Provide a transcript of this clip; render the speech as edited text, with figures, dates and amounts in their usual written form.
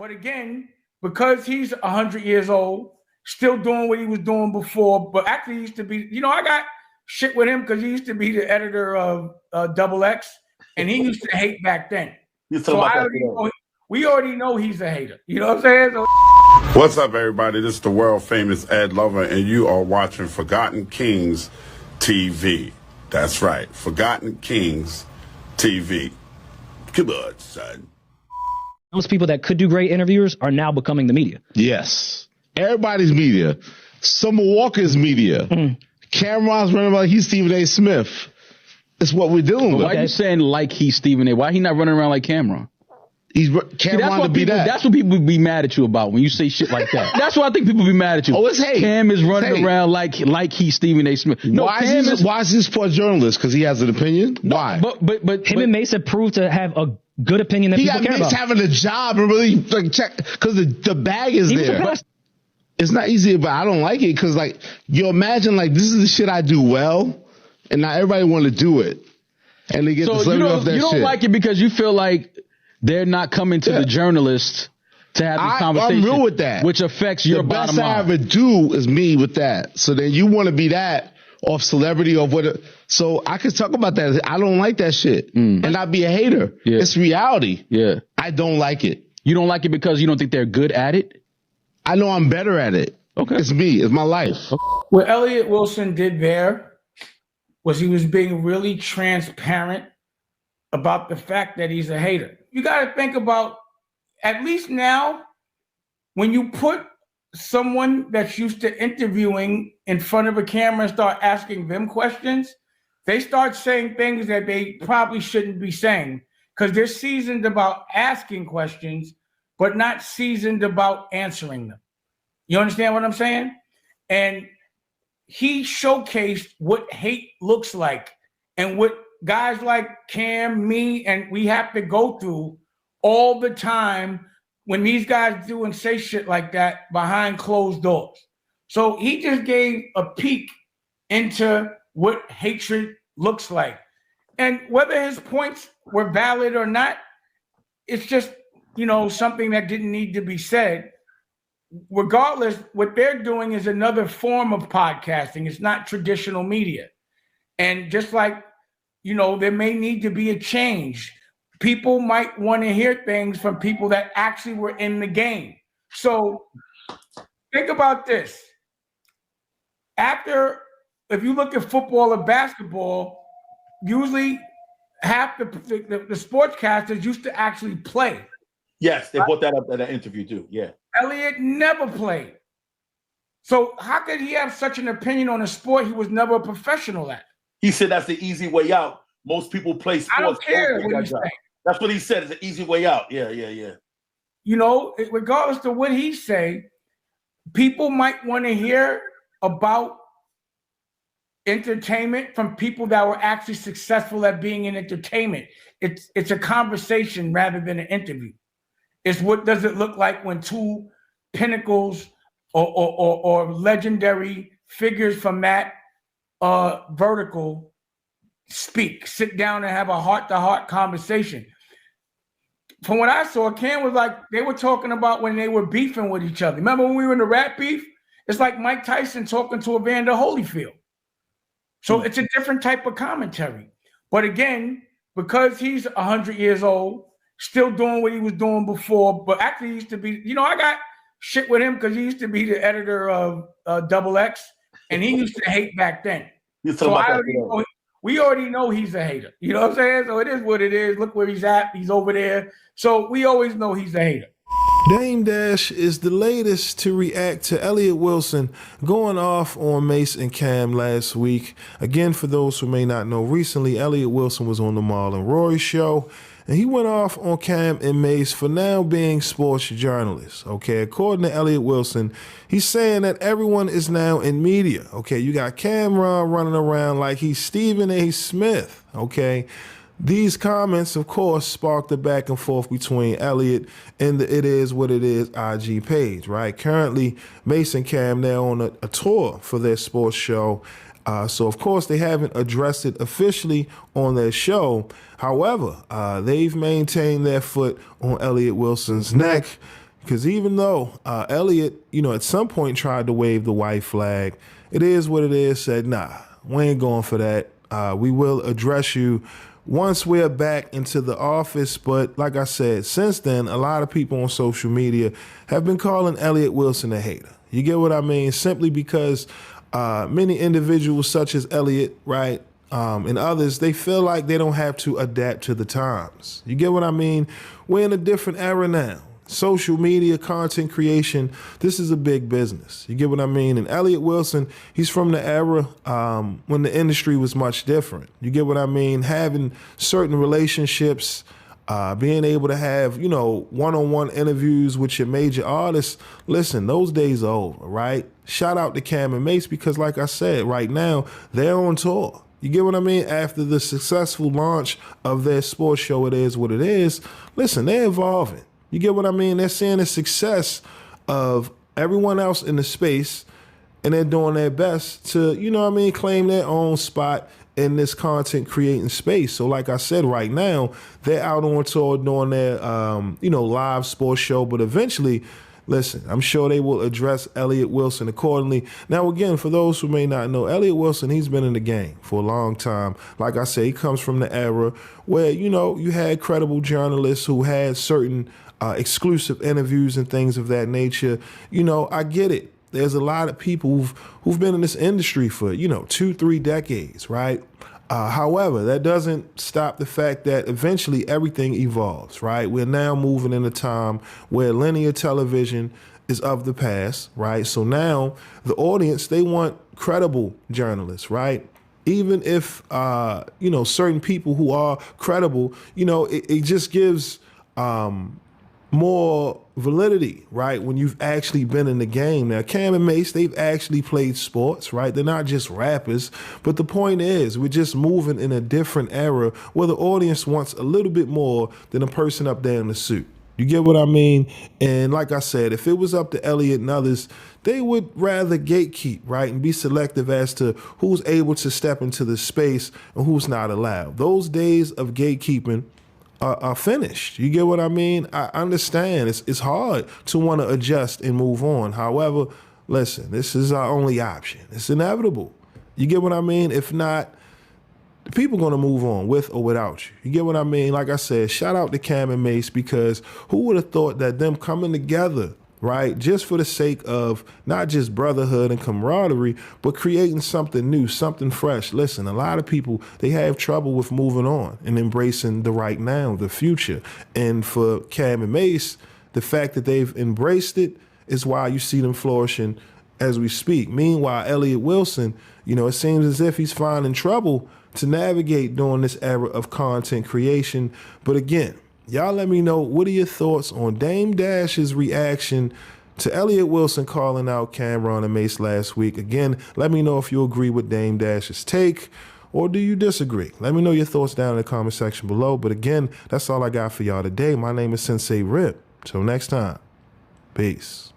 But again, because he's 100 years old, still doing what he was doing before, but actually he used to be, I got shit with him because he used to be the editor of Double X, and he used to hate back then. So we already know he's a hater. You know what I'm saying? So what's up, everybody? This is the world famous Ed Lover, and you are watching Forgotten Kings TV. That's right, Forgotten Kings TV. Come on, son. Those people that could do great interviewers are now becoming the media. Yes. Everybody's media. Summer Walker's media. Camron's running like he's Stephen A. Smith. It's what we're dealing with. Why are you saying like he's Stephen A? Why he not running around like Cameron? Cameron to be that. That's what people be mad at you about when you say shit like that. That's what I think people be mad at you. Oh, it's hate. Cam is running around like he's Stephen A. Smith. No, why is he a sports journalist? Because he has an opinion? Why? But him and Mase have proved to have a good opinion that people care about. He got Mase having a job and really like check because the bag is there. It's not easy, but I don't like it because like you imagine like this is the shit I do well, and not everybody want to do it, and they get the celebrity off that shit. You don't like it because you feel like they're not coming to the journalist to have this conversation. I'm real with that, which affects your bottom line. The best I ever do is me with that. So then you want to be that off celebrity or what? So I can talk about that. I don't like that shit, and I'd be a hater. Yeah. It's reality. Yeah, I don't like it. You don't like it because you don't think they're good at it. I know I'm better at it. Okay. It's me. It's my life. What Elliott Wilson did there was he was being really transparent about the fact that he's a hater. You got to think about, at least now, when you put someone that's used to interviewing in front of a camera and start asking them questions, they start saying things that they probably shouldn't be saying because they're seasoned about asking questions but not seasoned about answering them. You understand what I'm saying? And he showcased what hate looks like and what guys like Cam, me, and we have to go through all the time when these guys do and say shit like that behind closed doors. So he just gave a peek into what hatred looks like. And whether his points were valid or not, it's just, something that didn't need to be said. Regardless, what they're doing is another form of podcasting. It's not traditional media. And just like, there may need to be a change. People might want to hear things from people that actually were in the game. So think about this. If you look at football or basketball, usually half the sportscasters used to actually play. Yes, they brought that up in that interview too. Yeah. Elliott never played. So how could he have such an opinion on a sport he was never a professional at? He said that's the easy way out. Most people play sports. I don't care what he's saying. That's what he said. It's an easy way out. Yeah. Regardless of what he say, people might want to hear about entertainment from people that were actually successful at being in entertainment. It's a conversation rather than an interview. It's what does it look like when two pinnacles or legendary figures from that vertical sit down and have a heart-to-heart conversation. From what I saw, Cam was like, they were talking about when they were beefing with each other. Remember when we were in the rap beef? It's like Mike Tyson talking to Evander Holyfield. So it's a different type of commentary. But again, because he's 100 years old, still doing what he was doing before, but actually he used to be, I got shit with him because he used to be the editor of Double X, and he used to hate back then. So we already know he's a hater. You know what I'm saying? So it is what it is. Look where he's at. He's over there. So we always know he's a hater. Dame Dash is the latest to react to Elliott Wilson going off on Mase and Cam last week. Again, for those who may not know, recently Elliott Wilson was on the Marl and Rory show, and he went off on Cam and Mase for now being sports journalists. Okay, according to Elliott Wilson, he's saying that everyone is now in media. Okay, you got Camron running around like he's Stephen A. Smith. Okay. These comments, of course, sparked the back and forth between Elliott and the It Is What It Is IG page, right? Currently, Mase and Cam, they're on a tour for their sports show. So, of course, they haven't addressed it officially on their show. However, they've maintained their foot on Elliott Wilson's neck. Because even though Elliott, at some point tried to wave the white flag, it is what it is, said, nah, we ain't going for that. We will address you once we're back into the office. But like I said, since then, a lot of people on social media have been calling Elliott Wilson a hater. You get what I mean? Simply because many individuals such as Elliott, right, and others, they feel like they don't have to adapt to the times. You get what I mean? We're in a different era now. Social media, content creation, this is a big business. You get what I mean? And Elliott Wilson, he's from the era when the industry was much different. You get what I mean? Having certain relationships, being able to have, one-on-one interviews with your major artists. Listen, those days are over, right? Shout out to Cam and Mase because, like I said, right now, they're on tour. You get what I mean? After the successful launch of their sports show, It Is What It Is, listen, they're evolving. You get what I mean? They're seeing the success of everyone else in the space, and they're doing their best to, claim their own spot in this content creating space. So like I said, right now, they're out on tour doing their, live sports show. But eventually, listen, I'm sure they will address Elliott Wilson accordingly. Now, again, for those who may not know, Elliott Wilson, he's been in the game for a long time. Like I say, he comes from the era where, you had credible journalists who had certain exclusive interviews and things of that nature. I get it. There's a lot of people who've been in this industry for, 2-3 decades, right? However, that doesn't stop the fact that eventually everything evolves, right? We're now moving in a time where linear television is of the past, right? So now the audience, they want credible journalists, right? Even if, certain people who are credible, it just gives more validity, right? When you've actually been in the game. Now, Cam and Mase, they've actually played sports, right? They're not just rappers. But the point is, we're just moving in a different era where the audience wants a little bit more than a person up there in the suit. You get what I mean? And like I said, if it was up to Elliott and others, they would rather gatekeep, right? And be selective as to who's able to step into the space and who's not allowed. Those days of gatekeeping are finished. You get what I mean? I understand it's hard to want to adjust and move on. However, listen, this is our only option. It's inevitable. You get what I mean? If not, the people going to move on with or without you. You get what I mean? Like I said, shout out to Cam and Mase because who would have thought that them coming together, right, just for the sake of not just brotherhood and camaraderie, but creating something new, something fresh. Listen, a lot of people, they have trouble with moving on and embracing the right now, the future. And for Cam and Mase, the fact that they've embraced it is why you see them flourishing as we speak. Meanwhile, Elliott Wilson, it seems as if he's finding trouble to navigate during this era of content creation. But again, y'all let me know, what are your thoughts on Dame Dash's reaction to Elliott Wilson calling out Camron and Mase last week? Again, let me know if you agree with Dame Dash's take or do you disagree? Let me know your thoughts down in the comment section below. But again, that's all I got for y'all today. My name is SenseiRip. Till next time, peace.